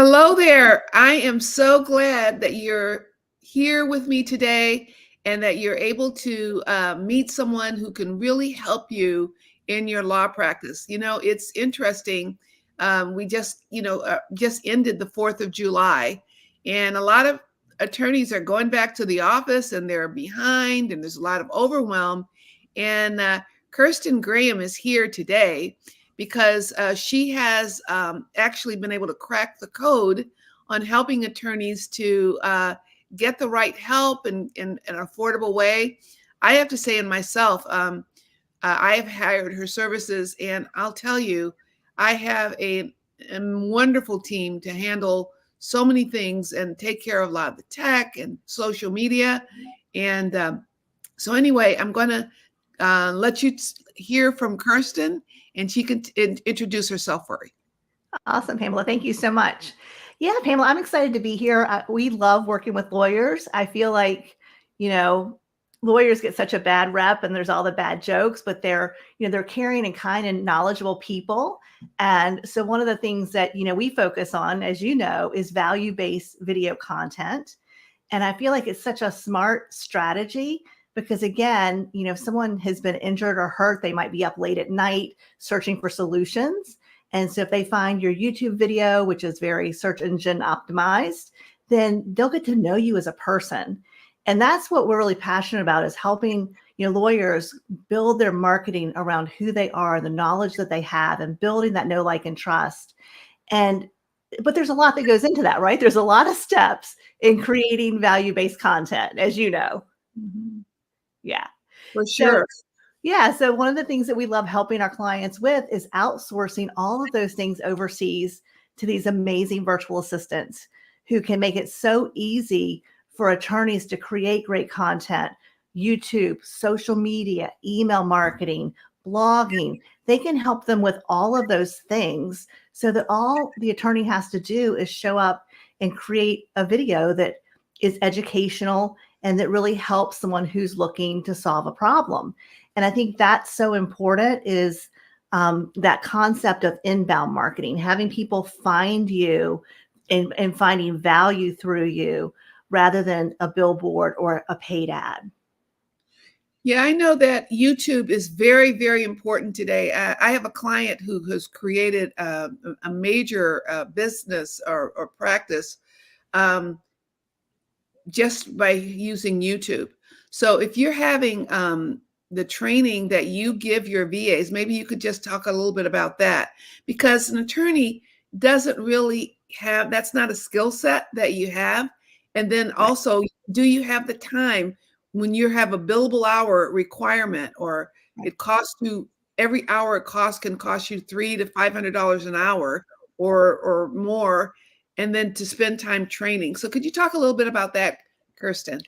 Hello there. I am so glad that you're here with me today and that you're able to meet someone who can really help you in your law practice. It's interesting. We just ended the 4th of July, and a lot of attorneys are going back to the office and they're behind, and there's a lot of overwhelm. And Kirsten Graham is here today because she has actually been able to crack the code on helping attorneys to get the right help in an affordable way. I have to say, in myself, I have hired her services, and I'll tell you, I have a wonderful team to handle so many things and take care of a lot of the tech and social media. And so anyway, I'm going to let you hear from Kirsten, and she can introduce herself for you. Awesome, Pamela. Thank you so much. Yeah, Pamela, I'm excited to be here. We love working with lawyers. I feel like, lawyers get such a bad rep and there's all the bad jokes, but they're caring and kind and knowledgeable people. And so one of the things that, we focus on, as you know, is value-based video content. And I feel like it's such a smart strategy because, again, if someone has been injured or hurt, they might be up late at night searching for solutions. And so if they find your YouTube video, which is very search engine optimized, then they'll get to know you as a person. And that's what we're really passionate about, is helping lawyers build their marketing around who they are, the knowledge that they have, and building that know, like, and trust. But there's a lot that goes into that, right? There's a lot of steps in creating value-based content, as you know. Mm-hmm. Yeah. For sure. So one of the things that we love helping our clients with is outsourcing all of those things overseas to these amazing virtual assistants who can make it so easy for attorneys to create great content, YouTube, social media, email marketing, blogging. They can help them with all of those things so that all the attorney has to do is show up and create a video that is educational and that really helps someone who's looking to solve a problem. And I think that's so important, is that concept of inbound marketing, having people find you and finding value through you rather than a billboard or a paid ad. Yeah, I know that YouTube is very, very important today. I have a client who has created a major business or practice just by using YouTube. So if you're having the training that you give your VAs, maybe you could just talk a little bit about that, because an attorney doesn't really have, that's not a skill set that you have. And then also, do you have the time when you have a billable hour requirement, or it costs you every hour it can cost you $300 to $500 an hour or more, and then to spend time training. So could you talk a little bit about that, Kirsten?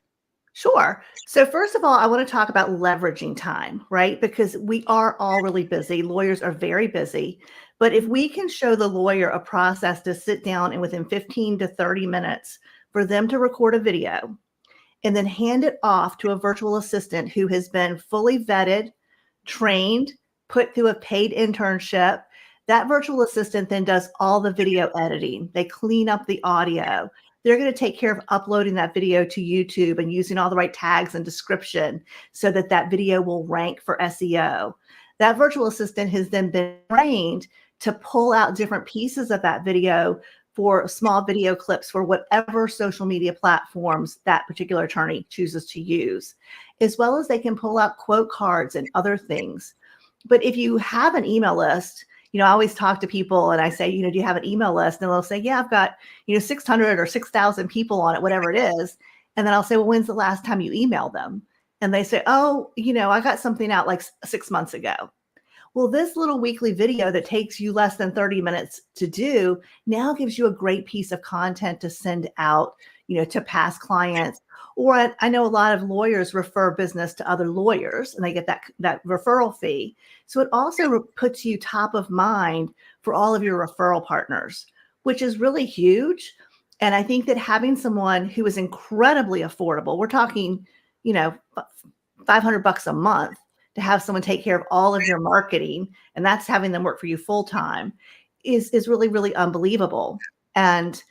Sure. So first of all, I want to talk about leveraging time, right? Because we are all really busy. Lawyers are very busy. But if we can show the lawyer a process to sit down and within 15 to 30 minutes for them to record a video and then hand it off to a virtual assistant who has been fully vetted, trained, put through a paid internship, that virtual assistant then does all the video editing. They clean up the audio. They're going to take care of uploading that video to YouTube and using all the right tags and description so that that video will rank for SEO. That virtual assistant has then been trained to pull out different pieces of that video for small video clips for whatever social media platforms that particular attorney chooses to use, as well as they can pull out quote cards and other things. But if you have an email list, I always talk to people and I say, do you have an email list? And they'll say, yeah, I've got, 600 or 6,000 people on it, whatever it is. And then I'll say, well, when's the last time you emailed them? And they say, oh, I got something out like 6 months ago. Well, this little weekly video that takes you less than 30 minutes to do now gives you a great piece of content to send out, to past clients. Or I know a lot of lawyers refer business to other lawyers and they get that referral fee. So it also puts you top of mind for all of your referral partners, which is really huge. And I think that having someone who is incredibly affordable, we're talking, $500 a month, to have someone take care of all of your marketing, and that's having them work for you full time, is really, really unbelievable. And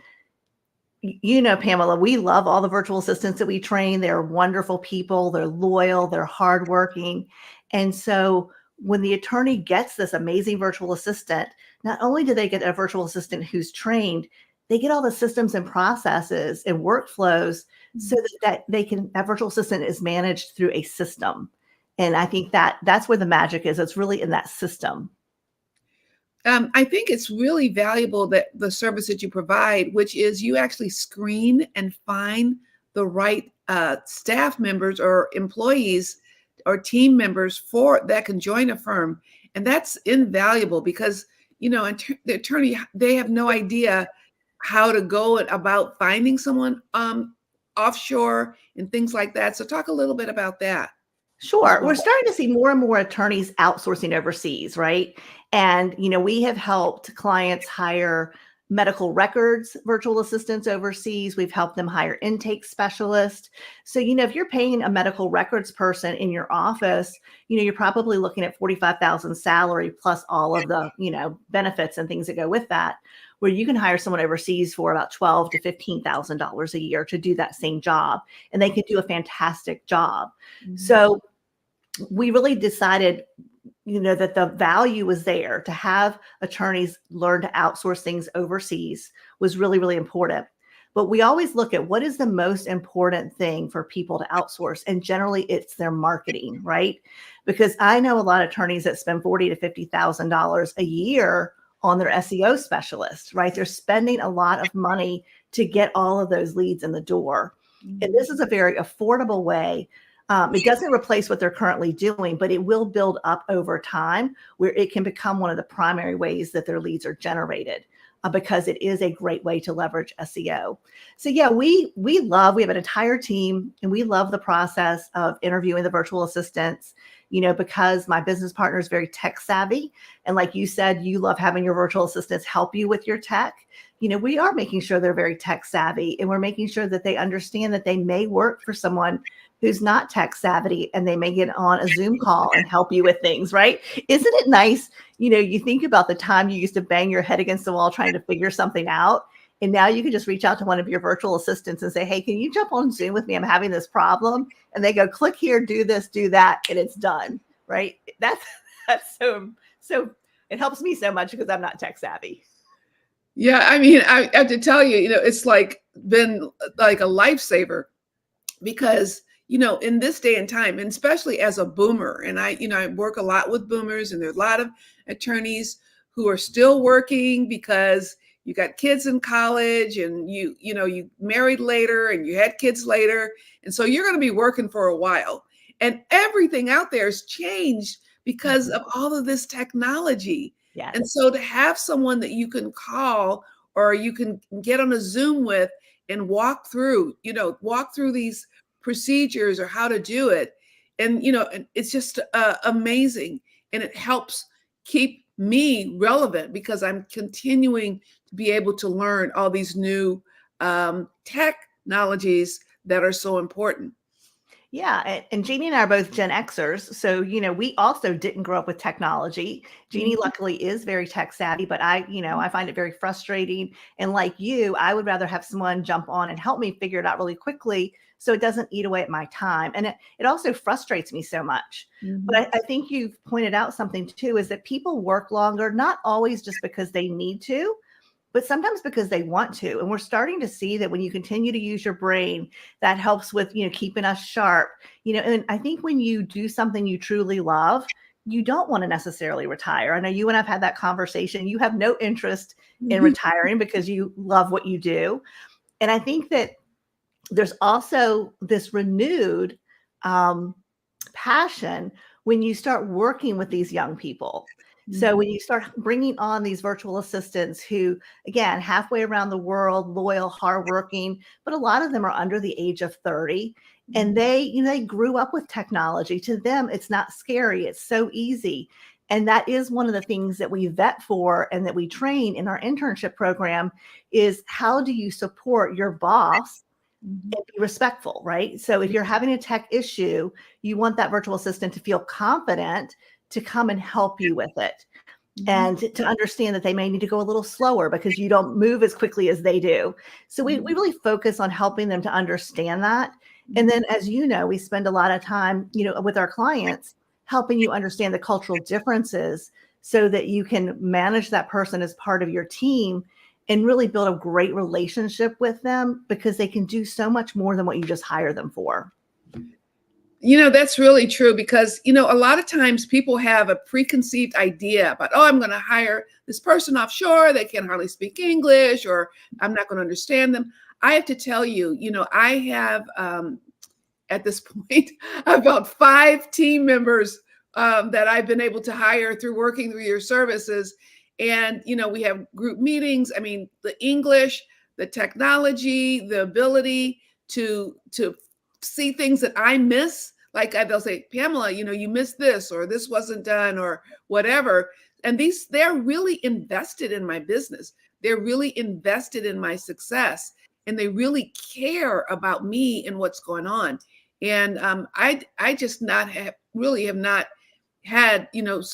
Pamela, we love all the virtual assistants that we train. They're wonderful people. They're loyal. They're hardworking. And so when the attorney gets this amazing virtual assistant, not only do they get a virtual assistant who's trained, they get all the systems and processes and workflows so that that virtual assistant is managed through a system. And I think that's where the magic is. It's really in that system. I think it's really valuable that the service that you provide, which is you actually screen and find the right staff members or employees or team members that can join a firm. And that's invaluable because, the attorney, they have no idea how to go about finding someone offshore and things like that. So talk a little bit about that. Sure. We're starting to see more and more attorneys outsourcing overseas, right? And, we have helped clients hire medical records virtual assistants overseas. We've helped them hire intake specialists. So, if you're paying a medical records person in your office, you're probably looking at $45,000 salary plus all of the, benefits and things that go with that, where you can hire someone overseas for about $12,000 to $15,000 a year to do that same job. And they can do a fantastic job. Mm-hmm. So we really decided, that the value was there to have attorneys learn to outsource things overseas was really, really important. But we always look at what is the most important thing for people to outsource. And generally it's their marketing, right? Because I know a lot of attorneys that spend $40,000 to $50,000 a year on their SEO specialist, right? They're spending a lot of money to get all of those leads in the door. And this is a very affordable way. It doesn't replace what they're currently doing, but it will build up over time where it can become one of the primary ways that their leads are generated because it is a great way to leverage SEO. So yeah, we have an entire team and we love the process of interviewing the virtual assistants, because my business partner is very tech savvy. And like you said, you love having your virtual assistants help you with your tech. We are making sure they're very tech savvy and we're making sure that they understand that they may work for someone who's not tech savvy and they may get on a Zoom call and help you with things, right? Isn't it nice? You think about the time you used to bang your head against the wall trying to figure something out. And now you can just reach out to one of your virtual assistants and say, hey, can you jump on Zoom with me? I'm having this problem. And they go, click here, do this, do that, and it's done, right? That's so it helps me so much because I'm not tech savvy. Yeah, I have to tell you, it's been like a lifesaver because, in this day and time, and especially as a boomer, and I work a lot with boomers, and there's a lot of attorneys who are still working because you got kids in college and you married later and you had kids later. And so you're going to be working for a while and everything out there has changed because of all of this technology. Yes. And so to have someone that you can call or you can get on a Zoom with and walk through these procedures or how to do it. And, it's just amazing. And it helps keep me relevant because I'm continuing to be able to learn all these new technologies that are so important. Yeah. And Jeannie and I are both Gen Xers. So, we also didn't grow up with technology. Jeannie luckily is very tech savvy, but I find it very frustrating. And like you, I would rather have someone jump on and help me figure it out really quickly so it doesn't eat away at my time. And it also frustrates me so much. Mm-hmm. But I think you've pointed out something too, is that people work longer, not always just because they need to, but sometimes because they want to. And we're starting to see that when you continue to use your brain, that helps with, keeping us sharp, and I think when you do something you truly love, you don't want to necessarily retire. I know you and I've had that conversation. You have no interest in retiring because you love what you do. And I think that there's also this renewed passion when you start working with these young people. So when you start bringing on these virtual assistants who, again, halfway around the world, loyal, hardworking, but a lot of them are under the age of 30 and they grew up with technology. To them, it's not scary. It's so easy. And that is one of the things that we vet for and that we train in our internship program is how do you support your boss and be respectful, right? So if you're having a tech issue, you want that virtual assistant to feel confident to come and help you with it. and to understand that they may need to go a little slower because you don't move as quickly as they do. So we really focus on helping them to understand that. And then, as you know, we spend a lot of time, with our clients, helping you understand the cultural differences so that you can manage that person as part of your team and really build a great relationship with them, because they can do so much more than what you just hire them for. That's really true, because, a lot of times people have a preconceived idea about, oh, I'm going to hire this person offshore. They can hardly speak English, or I'm not going to understand them. I have to tell you, I have, at this point, about 5 team members that I've been able to hire through working through your services. And, we have group meetings. I mean, the English, the technology, the ability to see things that I miss. Like they'll say, Pamela, you missed this, or this wasn't done, or whatever. And they're really invested in my business. They're really invested in my success, and they really care about me and what's going on. And I just have not had,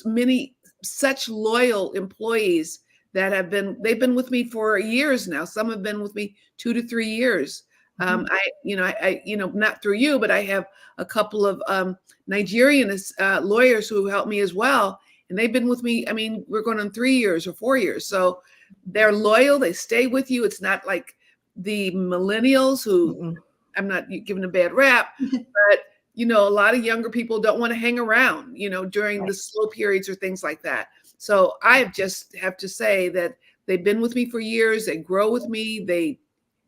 many such loyal employees that they've been with me for years now. Some have been with me 2 to 3 years. I not through you, but I have a couple of Nigerian lawyers who help me as well. And they've been with me. I mean, we're going on 3 years or 4 years. So they're loyal. They stay with you. It's not like the millennials who I'm not giving a bad rap, but a lot of younger people don't want to hang around, during the slow periods or things like that. So I just have to say that they've been with me for years. They grow with me.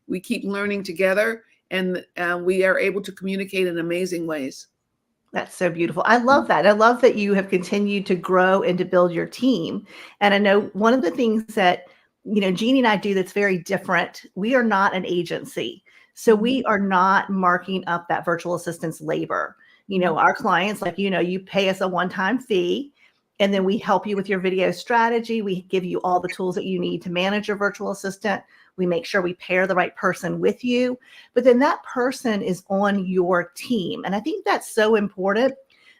We keep learning together, and we are able to communicate in amazing ways. That's so beautiful. I love that. I love that you have continued to grow and to build your team. And I know one of the things that, Jeannie and I do that's very different, we are not an agency. So we are not marking up that virtual assistant's labor. Our clients, like, you pay us a one-time fee, and then we help you with your video strategy. We give you all the tools that you need to manage your virtual assistant. We make sure we pair the right person with you, but then that person is on your team. And I think that's so important,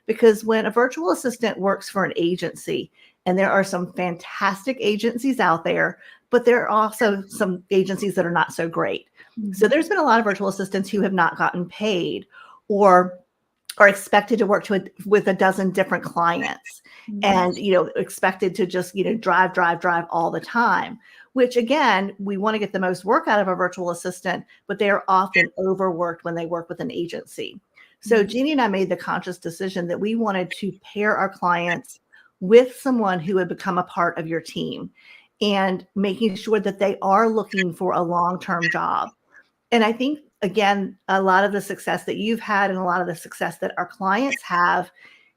because when a virtual assistant works for an agency, and there are some fantastic agencies out there, but there are also some agencies that are not so great. So there's been a lot of virtual assistants who have not gotten paid, or are expected to work with a dozen different clients, and, expected to just, drive all the time, which, again, we want to get the most work out of a virtual assistant, but they are often overworked when they work with an agency. So Jeannie and I made the conscious decision that we wanted to pair our clients with someone who would become a part of your team, and making sure that they are looking for a long-term job. And I think, again, a lot of the success that you've had and a lot of the success that our clients have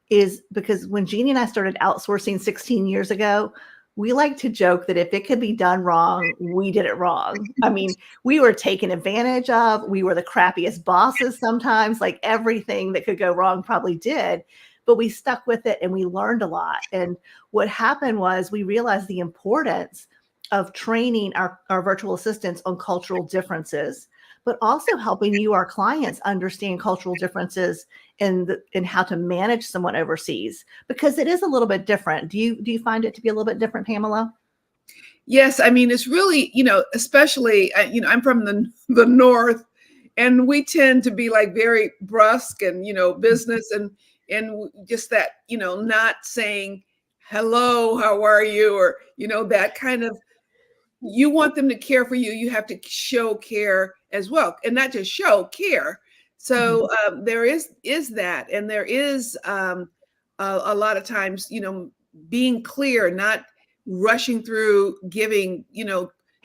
is because when Jeannie and I started outsourcing 16 years ago, we like to joke that if it could be done wrong, we did it wrong. I mean, we were taken advantage of. We were the crappiest bosses sometimes, like everything that could go wrong probably did, but we stuck with it and we learned a lot. And what happened was we realized the importance of training our virtual assistants on cultural differences, but also helping you, our clients, understand cultural differences in how to manage someone overseas, because it is a little bit different. Do you find it to be a little bit different, Pamela? Yes, I mean, it's really, especially, I'm from the North, and we tend to be like very brusque and, business, and just that, not saying hello, how are you, or, that kind of. You want them to care for you. You have to show care as well, and not just show care. So there is that, and there is a lot of times, being clear, not rushing through, giving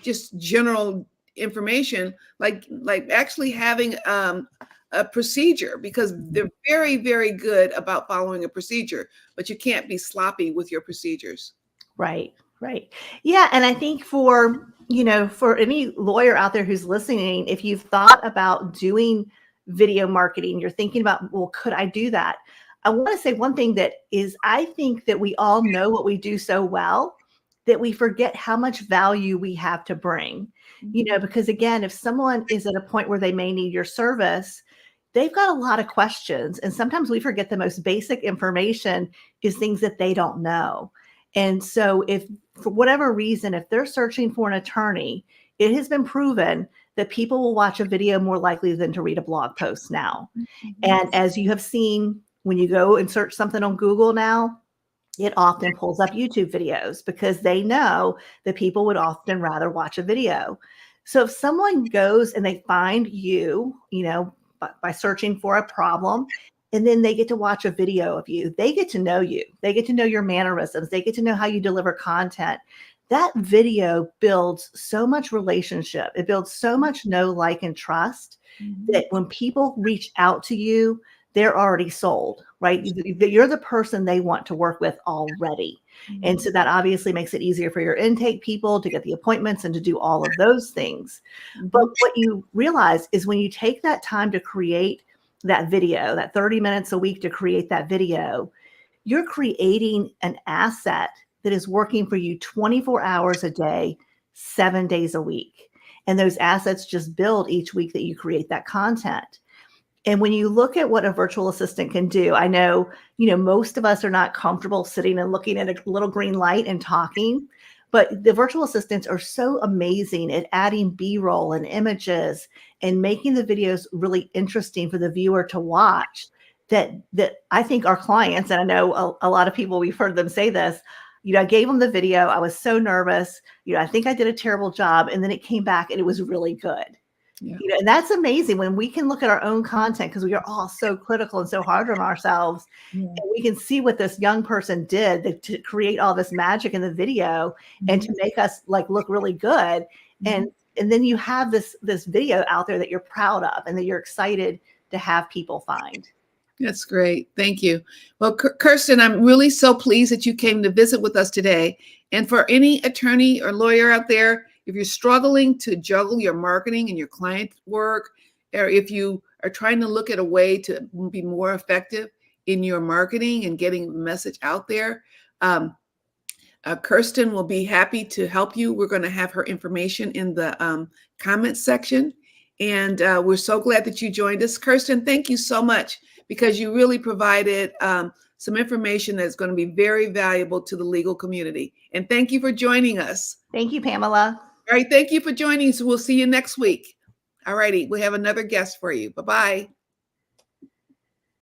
just general information, like actually having a procedure, because they're very, very good about following a procedure, but you can't be sloppy with your procedures. Right. Yeah. And I think for any lawyer out there who's listening, if you've thought about doing video marketing, you're thinking about, well, could I do that? I want to say one thing that is, I think that we all know what we do so well that we forget how much value we have to bring, because again, if someone is at a point where they may need your service, they've got a lot of questions. And sometimes we forget the most basic information is things that they don't know. And so if for whatever reason, if they're searching for an attorney, it has been proven that people will watch a video more likely than to read a blog post now. And as you have seen, when you go and search something on Google now, it often pulls up YouTube videos because they know that people would often rather watch a video. So if someone goes and they find you, by searching for a problem, and then they get to watch a video of you, they get to know you. They get to know your mannerisms. They get to know how you deliver content. That video builds so much relationship. It builds so much know, like, and trust that when people reach out to you, they're already sold, right? You're the person they want to work with already. And so that obviously makes it easier for your intake people to get the appointments and to do all of those things. But what you realize is when you take that time to create that video, that 30 minutes a week to create that video, you're creating an asset that is working for you 24 hours a day, 7 days a week. And those assets just build each week that you create that content. And when you look at what a virtual assistant can do, I know, most of us are not comfortable sitting and looking at a little green light and talking, but the virtual assistants are so amazing at adding B-roll and images and making the videos really interesting for the viewer to watch that I think our clients, and I know a lot of people, we've heard them say this, I gave them the video. I was so nervous. I think I did a terrible job. And then it came back and it was really good. Yeah. And that's amazing when we can look at our own content, because we are all so critical and so hard on ourselves. And we can see what this young person did to create all this magic in the video and to make us look really good. And then you have this video out there that you're proud of and that you're excited to have people find. That's great. Thank you. Well, Kirsten, I'm really so pleased that you came to visit with us today. And for any attorney or lawyer out there, if you're struggling to juggle your marketing and your client work, or if you are trying to look at a way to be more effective in your marketing and getting the message out there, Kirsten will be happy to help you. We're going to have her information in the comments section. And we're so glad that you joined us. Kirsten, thank you so much, because you really provided some information that's going to be very valuable to the legal community. And thank you for joining us. Thank you, Pamela. All right. Thank you for joining us. We'll see you next week. All righty. We have another guest for you. Bye-bye.